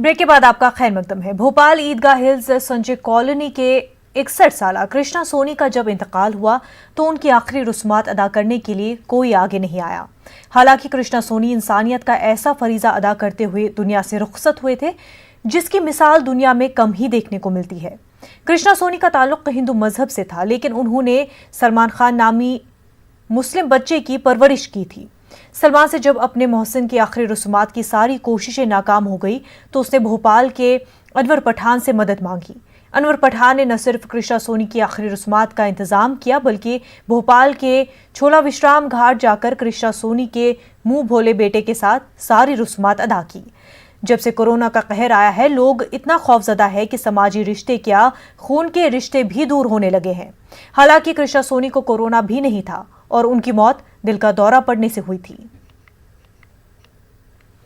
Break के बाद आपका खैर मकदम है। भोपाल ईदगाह हिल्स संजय कॉलोनी के 61 साल कृष्णा सोनी का जब इंतकाल हुआ तो उनकी आखिरी रस्मात अदा करने के लिए कोई आगे नहीं आया। हालांकि कृष्णा सोनी इंसानियत का ऐसा फरीजा अदा करते हुए दुनिया से रुखसत हुए थे जिसकी मिसाल दुनिया में कम ही देखने को मिलती है। कृष्णा सोनी का ताल्लुक हिंदू मजहब से था, लेकिन उन्होंने सलमान खान नामी मुस्लिम बच्चे की परवरिश की थी। सलमान से जब अपने मोहसिन की आखिरी रस्मात की सारी कोशिशें नाकाम हो गई तो उसने भोपाल के अनवर पठान से मदद मांगी। अनवर पठान ने न सिर्फ कृष्णा सोनी की आखिरी रस्मात का इंतजाम किया बल्कि भोपाल के छोला विश्राम घाट जाकर कृष्णा सोनी के मुंह भोले बेटे के साथ सारी रस्मात अदा की। जब से कोरोना का कहर आया है, लोग इतना खौफजदा है कि समाजी रिश्ते क्या खून के रिश्ते भी दूर होने लगे हैं। हालांकि कृष्णा सोनी को कोरोना भी नहीं था और उनकी मौत दिल का दौरा पड़ने से हुई थी।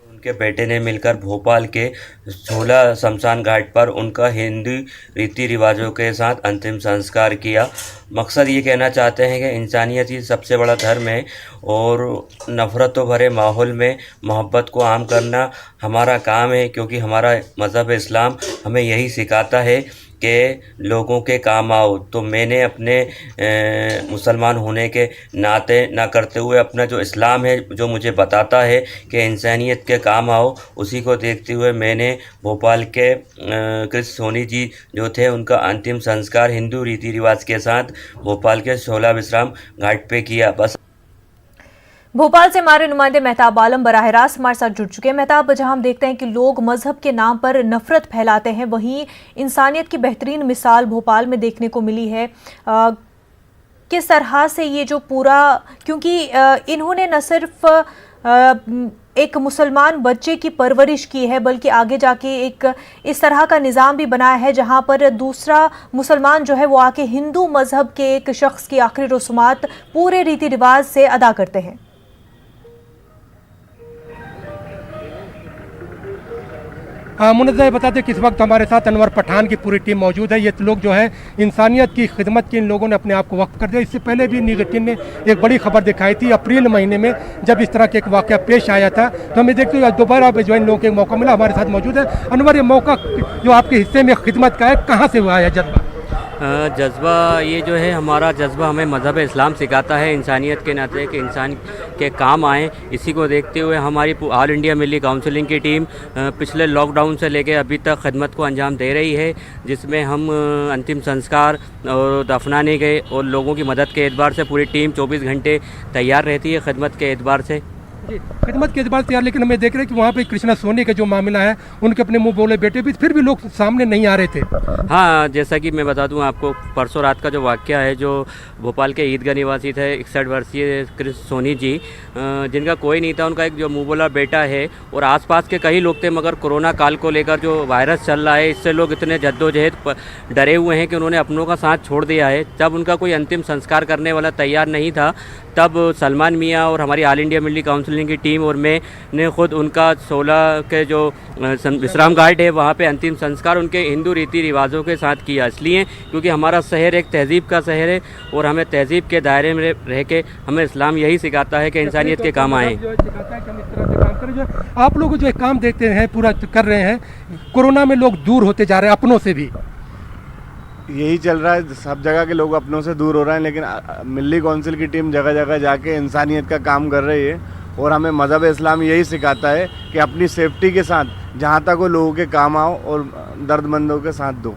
उनके बेटे ने मिलकर भोपाल के छोला शमशान घाट पर उनका हिंदू रीति रिवाजों के साथ अंतिम संस्कार किया। मकसद ये कहना चाहते हैं कि इंसानियत ही सबसे बड़ा धर्म है और नफ़रतों भरे माहौल में मोहब्बत को आम करना हमारा काम है, क्योंकि हमारा मज़हब इस्लाम हमें यही सिखाता है कि लोगों के काम आओ। तो मैंने अपने मुसलमान होने के नाते ना करते हुए अपना जो इस्लाम है, जो मुझे बताता है कि इंसानियत के काम आओ, उसी को देखते हुए मैंने भोपाल के कृष्ण सोनी जी जो थे उनका अंतिम संस्कार हिंदू रीति रिवाज के साथ भोपाल के छोला विश्राम घाट पे किया। बस भोपाल से हमारे नुमाइंदे मेहताब आलम बराह रास्त हमारे साथ जुड़ चुके हैं। मेहताब, जहां हम देखते हैं कि लोग मजहब के नाम पर नफरत फैलाते हैं, वहीं इंसानियत की बेहतरीन मिसाल भोपाल में देखने को मिली है। किस तरह से ये जो पूरा, क्योंकि इन्होंने न सिर्फ एक मुसलमान बच्चे की परवरिश की है बल्कि आगे जाके एक इस तरह का निज़ाम भी बनाया है जहां पर दूसरा मुसलमान जो है वो आके हिंदू मजहब के एक शख्स की आखिरी रस्मात पूरे रीति रिवाज से अदा करते हैं। मुनज़्ज़ा बता दें कि इस वक्त हमारे साथ अनवर पठान की पूरी टीम मौजूद है। ये लोग जो है इंसानियत की खिदमत की इन लोगों ने अपने आप को वक्फ कर दिया। इससे पहले भी न्यूज़ 18 ने एक बड़ी खबर दिखाई थी अप्रैल महीने में, जब इस तरह का एक वाक़या पेश आया था। तो हमें देखते हुए दोबारा जो इन लोगों को मौका मिला। हमारे साथ मौजूद है अनवर। ये मौका जो आपके हिस्से में खिदमत का है, कहाँ से हुआ है जज्बा? जज्बा ये जो है हमारा जज्बा हमें मज़हब इस्लाम सिखाता है इंसानियत के नाते कि इंसान के काम आए। इसी को देखते हुए हमारी ऑल इंडिया मिली काउंसिलिंग की टीम पिछले लॉकडाउन से लेकर अभी तक खदमत को अंजाम दे रही है, जिसमें हम अंतिम संस्कार और दफनाने गए और लोगों की मदद के एतबार से पूरी टीम 24 घंटे तैयार रहती है खदमत के एतबार से। खिदमत के एतबार से यार, लेकिन हमें देख रहे हैं कि वहाँ पे कृष्णा सोनी का जो मामला है, उनके अपने मुंह बोले बेटे भी फिर भी लोग सामने नहीं आ रहे थे। हाँ, जैसा कि मैं बता दूं आपको, परसों रात का जो वाक़या है, जो भोपाल के ईदगाह निवासी थे 61 वर्षीय कृष्ण सोनी जी, जिनका कोई नहीं था, उनका एक जो मुँह बोला बेटा है और आसपास के कई लोग थे, मगर कोरोना काल को लेकर जो वायरस चल रहा है इससे लोग इतने जद्दोजहद डरे हुए हैं कि उन्होंने अपनों का साथ छोड़ दिया है। जब उनका कोई अंतिम संस्कार करने वाला तैयार नहीं था, तब सलमान मियाँ और हमारी ऑल इंडिया मिली काउंसिलिंग की टीम और मैं ने खुद उनका 16 के जो विश्राम घाट है वहाँ पे अंतिम संस्कार उनके हिंदू रीति रिवाजों के साथ किया। इसलिए क्योंकि हमारा शहर एक तहज़ीब का शहर है और हमें तहज़ीब के दायरे में रह के हमें इस्लाम यही सिखाता है कि इंसानियत के काम आएँ। आप लोग जो काम देखते हैं पूरा कर रहे हैं, कोरोना में लोग दूर होते जा रहे हैं अपनों से भी, यही चल रहा है। सब जगह के लोग अपनों से दूर हो रहे हैं, लेकिन मिली काउंसिल की टीम जगह जगह जाके इंसानियत का काम कर रही है और हमें मज़हब इस्लाम यही सिखाता है कि अपनी सेफ्टी के साथ जहाँ तक वो लोगों के काम आओ और दर्दमंदों के साथ दो।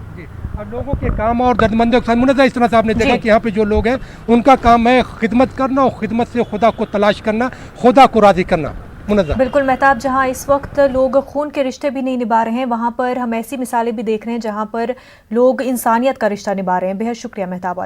और लोगों के काम और दर्दमंदों के साथ मुनज़्ज़ा इस तरह से आपने देखा कि यहाँ पे जो लोग हैं उनका काम है खिदमत करना और खिदमत से खुदा को तलाश करना, खुदा को राज़ी करना। बिल्कुल मेहताब, जहां इस वक्त लोग खून के रिश्ते भी नहीं निभा रहे हैं, वहां पर हम ऐसी मिसालें भी देख रहे हैं जहां पर लोग इंसानियत का रिश्ता निभा रहे हैं। बेहद शुक्रिया मेहताब।